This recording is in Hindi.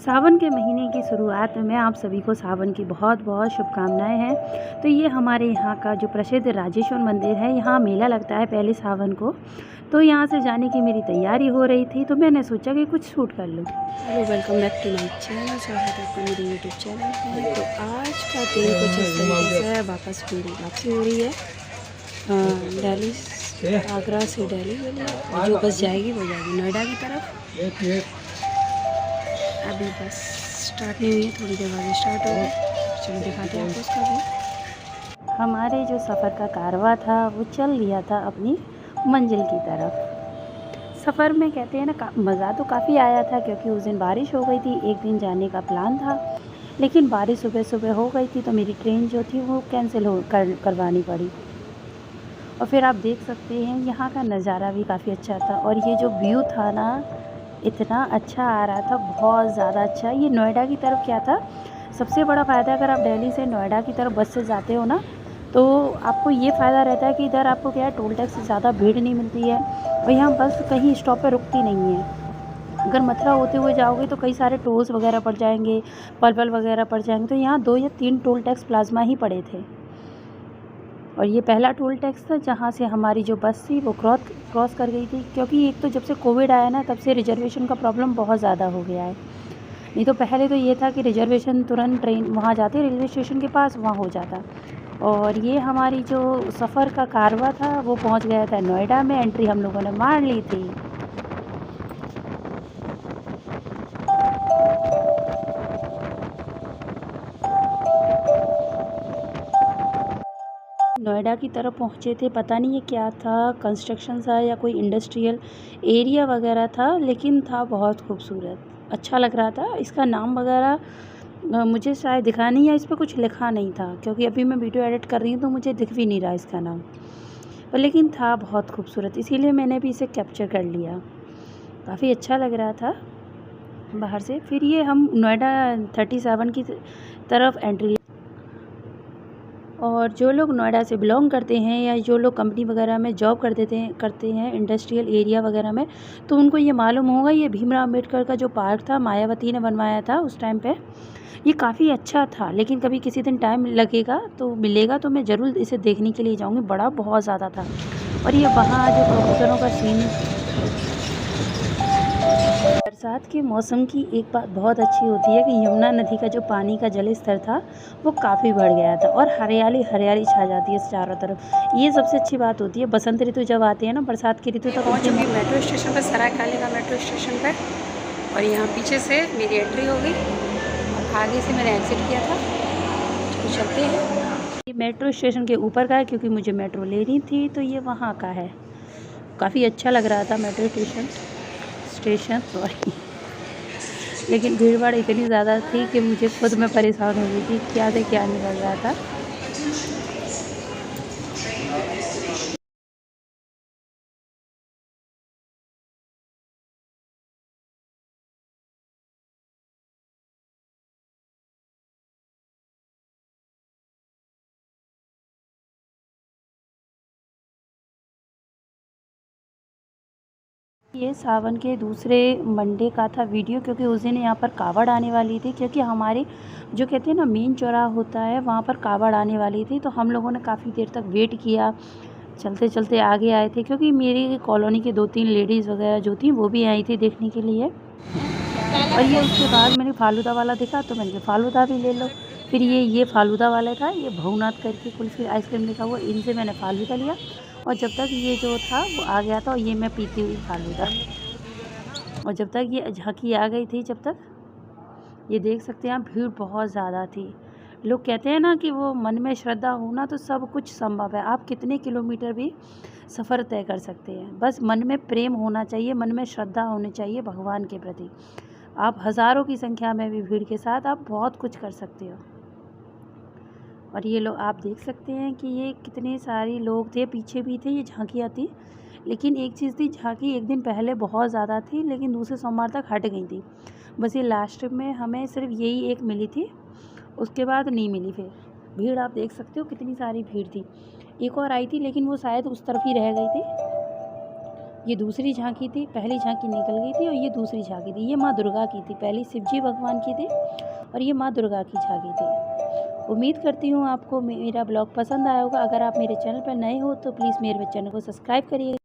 सावन के महीने की शुरुआत में आप सभी को सावन की बहुत बहुत शुभकामनाएं हैं। तो ये हमारे यहाँ का जो प्रसिद्ध राजेश्वर मंदिर है, यहाँ मेला लगता है पहले सावन को। तो यहाँ से जाने की मेरी तैयारी हो रही थी, तो मैंने सोचा कि कुछ शूट कर लूँ। Hello, welcome back to my channel. स्वागत है आपका मेरे यूट्यूब चैनल पे। तो आज का दिन कुछ इस तरीके से वापस मेरी वापसी हो रही है दिल्ली, आगरा से दिल्ली के लिए। जो बस जाएगी वो जाएगी नोएडा की तरफ। अभी बस स्टार्ट नहीं हुई है, थोड़ी देर बाद स्टार्ट होगी। चलो दिखाते हैं आपको उसका भी। हमारे जो सफ़र का कारवां था वो चल लिया था अपनी मंजिल की तरफ। सफ़र में कहते हैं ना, मज़ा तो काफ़ी आया था, क्योंकि उस दिन बारिश हो गई थी। एक दिन जाने का प्लान था, लेकिन बारिश सुबह सुबह हो गई थी, तो मेरी ट्रेन जो थी वो कैंसिल करवानी पड़ी। और फिर आप देख सकते हैं यहाँ का नज़ारा भी काफ़ी अच्छा था, और ये जो व्यू था ना, इतना अच्छा आ रहा था, बहुत ज़्यादा अच्छा। ये नोएडा की तरफ क्या था, सबसे बड़ा फ़ायदा, अगर आप दिल्ली से नोएडा की तरफ बस से जाते हो ना, तो आपको ये फ़ायदा रहता है कि इधर आपको क्या है, टोल टैक्स से ज़्यादा भीड़ नहीं मिलती है, और यहाँ बस कहीं स्टॉप पे रुकती नहीं है। अगर मथुरा होते हुए जाओगे तो कई सारे टोल्स वगैरह पड़ जाएंगे, पलवल वगैरह पड़ जाएंगे। तो यहाँ 2 या 3 टोल टैक्स प्लाज्मा ही पड़े थे, और ये पहला टोल टैक्स था जहाँ से हमारी जो बस थी वो क्रॉस कर गई थी। क्योंकि एक तो जब से कोविड आया ना, तब से रिजर्वेशन का प्रॉब्लम बहुत ज़्यादा हो गया है। नहीं तो पहले तो ये था कि रिजर्वेशन तुरंत ट्रेन वहाँ जाते, रेलवे स्टेशन के पास वहाँ हो जाता। और ये हमारी जो सफ़र का कारवां था वो पहुँच गया था नोएडा में। एंट्री हम लोगों ने मार ली थी। नोएडा की तरफ पहुँचे थे, पता नहीं ये क्या था, कंस्ट्रक्शन था या कोई इंडस्ट्रियल एरिया वगैरह था, लेकिन था बहुत खूबसूरत, अच्छा लग रहा था। इसका नाम वगैरह मुझे शायद दिखा नहीं, या इस पर कुछ लिखा नहीं था, क्योंकि अभी मैं वीडियो एडिट कर रही हूँ तो मुझे दिख भी नहीं रहा इसका नाम, पर लेकिन था बहुत खूबसूरत, इसीलिए मैंने भी इसे कैप्चर कर लिया। काफ़ी अच्छा लग रहा था बाहर से। फिर ये हम नोएडा 37 की तरफ एंट्री। और जो लोग नोएडा से बिलोंग करते हैं, या जो लोग कंपनी वगैरह में जॉब करते हैं इंडस्ट्रियल एरिया वगैरह में, तो उनको ये मालूम होगा, ये भीमराव अम्बेडकर का जो पार्क था, मायावती ने बनवाया था उस टाइम पे, ये काफ़ी अच्छा था। लेकिन कभी किसी दिन टाइम लगेगा तो मिलेगा तो मैं ज़रूर इसे देखने के लिए जाऊँगी। बड़ा बहुत ज़्यादा था। और ये वहाँ जो कबूतरों का सीन, बरसात के मौसम की एक बात बहुत अच्छी होती है कि यमुना नदी का जो पानी का जल स्तर था वो काफ़ी बढ़ गया था, और हरियाली हरियाली छा जाती है चारों तरफ। ये सबसे अच्छी बात होती है। बसंत ऋतु जब आती है ना, बरसात की ऋतु, तब पहुँच चुकी मेट्रो स्टेशन पर, सरायखाली का मेट्रो स्टेशन पर। और यहाँ पीछे से मेरी एंट्री हो गई और आगे से मैंने एग्ज़िट किया था। तो चलते हैं। ये मेट्रो स्टेशन के ऊपर का है, क्योंकि मुझे मेट्रो लेनी थी, तो ये वहाँ का है। काफ़ी अच्छा लग रहा था मेट्रो स्टेशन सॉरी। लेकिन भीड़ भाड़ इतनी ज़्यादा थी कि मुझे खुद में परेशान हो गई थी, क्या से क्या निकल रहा था। ये सावन के दूसरे मंडे का था वीडियो, क्योंकि उस दिन यहाँ पर कावड़ आने वाली थी। क्योंकि हमारी जो कहते हैं ना मेन चौराहा होता है, वहाँ पर कावड़ आने वाली थी। तो हम लोगों ने काफ़ी देर तक वेट किया, चलते चलते आगे आए थे, क्योंकि मेरी कॉलोनी की 2-3 लेडीज़ वगैरह जो थी वो भी आई थी देखने के लिए। और ये उसके बाद मैंने फालूदा वाला देखा, तो मैंने कहा फालूदा भी ले लो। फिर ये फालूदा वाला था, ये भवनाथ करके कुल्फ़ी आइसक्रीम लिखा हुआ, इनसे मैंने फालूदा लिया। और जब तक ये जो था वो आ गया था, और ये मैं पीती हुई फालूदा। और जब तक ये झांकी आ गई थी, जब तक ये देख सकते हैं आप, भीड़ बहुत ज़्यादा थी। लोग कहते हैं ना कि वो मन में श्रद्धा हो ना, तो सब कुछ संभव है। आप कितने किलोमीटर भी सफ़र तय कर सकते हैं, बस मन में प्रेम होना चाहिए, मन में श्रद्धा होनी चाहिए भगवान के प्रति। आप हज़ारों की संख्या में भी भीड़ के साथ आप बहुत कुछ कर सकते हो। और ये लोग आप देख सकते हैं कि ये कितने सारे लोग थे, पीछे भी थे, ये झांकियाँ थी। लेकिन एक चीज़ थी, झांकी एक दिन पहले बहुत ज़्यादा थी, लेकिन दूसरे सोमवार तक हट गई थी। बस ये लास्ट में हमें सिर्फ यही एक मिली थी, उसके बाद नहीं मिली। फिर भीड़ आप देख सकते हो कितनी सारी भीड़ थी। एक और आई थी, लेकिन वो शायद उस तरफ ही रह गई थी। ये दूसरी झांकी थी, पहली झांकी निकल गई थी और ये दूसरी झांकी थी। ये माँ दुर्गा की थी, पहली शिव जी भगवान की थी और ये माँ दुर्गा की झांकी थी। उम्मीद करती हूँ आपको मेरा ब्लॉग पसंद आया होगा। अगर आप मेरे चैनल पर नए हो तो प्लीज़ मेरे चैनल को सब्सक्राइब करिए।